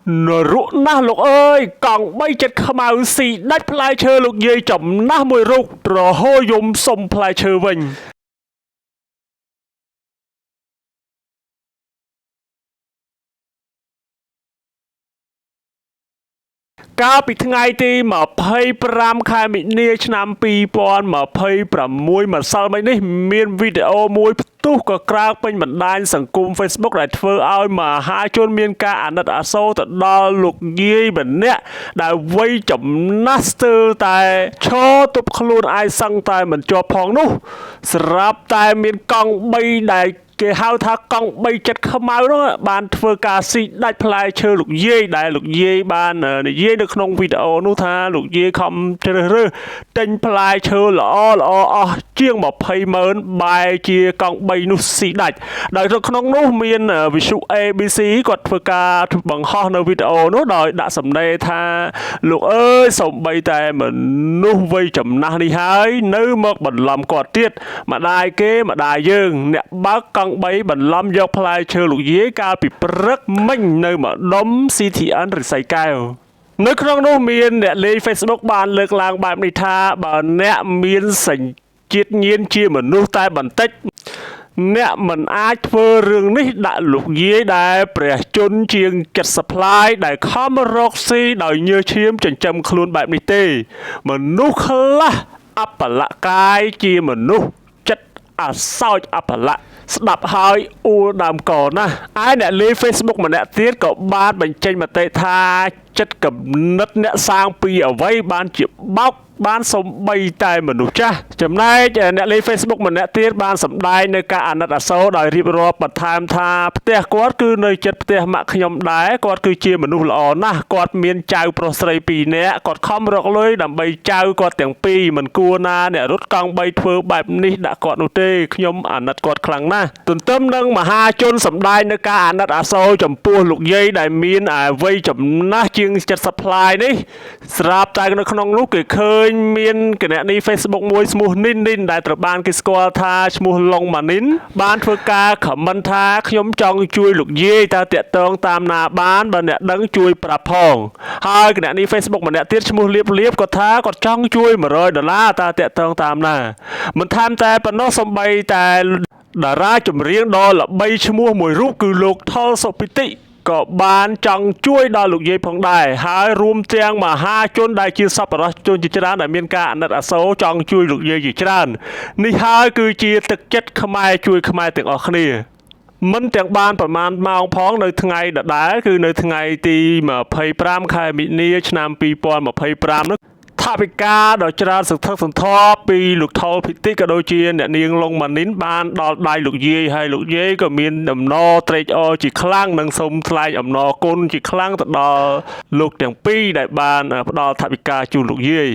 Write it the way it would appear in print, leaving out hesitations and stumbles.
Nụ na lục ơi, còn bay chật khmau xì đách plai chơ lục dây chậm na mùi rục rồi hô dùng sông plai chơ vinh. កាលពីថ្ងៃទី25 ខែមិនិនាឆ្នាំ 2026 ម្សិលមិញនេះមានវីដេអូមួយផ្ទុះក៏ក្រើកពេញបណ្ដាញសង្គម Facebook ដែលធ្វើឲ្យមហាជនមានការអាណិតអាសូរទៅដល់លោកយាយម្នាក់ដែលវ័យចំណាស់ស្ទើរតែឈរទប់ខ្លួនឯងសឹងតែមិនជាប់ផងនោះស្រាប់តែមានកង់3ដែលគេហៅថាកង់3ចិត្តខ្មៅនោះបានធ្វើការស៊ីដាច់ផ្លែឈើលោកយាយដែលលោកយាយបាននិយាយនៅក្នុងវីដេអូនោះថាលោកយាយខំជ្រើសរើសទិញផ្លែឈើល្អអស់ជាង200000បែរជាកង់3នោះស៊ីដាច់ដោយក្នុងនោះមានវិសុ ABC គាត់ធ្វើការបង្ហោះនៅវីដេអូនោះដោយដាក់សំណេរថាលោកអើយសំបីតែមនុស្សវ័យចំណាស់នេះហើយនៅមកបន្លំគាត់ទៀតម្ដាយគេម្ដាយយើងអ្នកបើកកង់3បន្លំយកផ្លែឈើលោកយាយកាលពីព្រឹកមិញនៅម្ដុំ CTN រិស័យកែវនៅក្នុងនោះមានអ្នកលេង Facebook បានលើកឡើងបែបនេះថាបើអ្នកមានសញ្ជាតិញៀនជាមនុស្សតែបន្តិចអ្នកមិនអាចធ្វើរឿងនេះដាក់លោកយាយដែលព្រះជន្មជាង70ផ្លាយដែលខំរកស៊ីដោយញើសឈាមចិញ្ចឹមខ្លួនបែបនេះទេមនុស្សខ្លះអបលកាយជាមនុស្សចិត្តអាសោចអបលៈស្ដាប់ហើយអួលដើមកណាស់ឯអ្នកលេង Facebook ម្នាក់ទៀតក៏បានបញ្ចេញមតិថាចិត្តកំណត់អ្នកសាងពីអ្វីបានជាបោកបានសំបីតែមនុស្សចាស់ចំណែកអ្នកលេង Facebook ម្នាក់ទៀតបានសម្ដែងនៅការអាណិតអាសូរដោយរៀបរាប់បន្ថែមថាផ្ទះគាត់គឺនៅជិតផ្ទះម៉ាក់ខ្ញុំដែរគាត់គឺជាមនុស្សល្អណាស់គាត់មានចៅប្រុសស្រី2នាក់គាត់ខំរកលុយដើម្បីចៅគាត់ទាំងពីរមិនគួរណាអ្នករត់កង់3ធ្វើបែបនេះដាក់គាត់នោះទេខ្ញុំអាណិតគាត់ខ្លាំងណាស់ទន្ទឹមនឹងមហាជនសម្ដែងនៅការអាណិតអាសូរចំពោះលោកយាយដែលមានវ័យចំណាស់ជាង70ផ្លាយនេះស្រាប់តែនៅក្នុងនោះគេឃើញមានគណនី Facebook មួយឈ្មោះនីនដែលត្រូវបានគេស្គាល់ថាឈ្មោះឡុងម៉ានីនបានធ្វើការខមមិនថាខ្ញុំចង់ជួយលោកយាយតើតាក់ទងតាមណាបានបើអ្នកដឹងជួយប្រាប់ផងហើយគណនី Facebook ម្នាក់ទៀតឈ្មោះលៀបគាត់ថាគាត់ចង់ជួយ$100តើតាក់ទងតាមណាមិនថែមតែប៉ុណ្ណោះសំបីតែតារាចម្រៀងដ៏ល្បីឈ្មោះមួយរូបគឺលោកថុលសុពិតិក៏បានចង់ជួយដល់លោកយាយផងដែរហើយរួមទាំងមហាជនដែលជាសប្បុរសជនជាច្រើនដែលមានការអាណិតអាសូរចង់ជួយលោកយាយជាច្រើននេះហើយគឺជាទឹកចិត្តខ្មែរជួយខ្មែរទាំងអស់គ្នាមិនទាំងបានប្រមាណម៉ោងផងនៅថ្ងៃដដែលគឺនៅថ្ងៃទី25ខែមិនិនាឆ្នាំ2025នោះថាវិការដ៏ច្រើនសន្ធឹកសន្ធាប់ពីលោកថុលភិតិក៏ដូចជាអ្នកនាងឡុងម៉ានីនបានដល់ដៃលោកយាយហើយលោកយាយក៏មានអំណរត្រេកអរជាខ្លាំងនិងសូមថ្លែងអំណរគុណជាខ្លាំងទៅដល់លោកទាំងពីរដែលបានផ្ដល់ថវិកាជូនលោកយាយ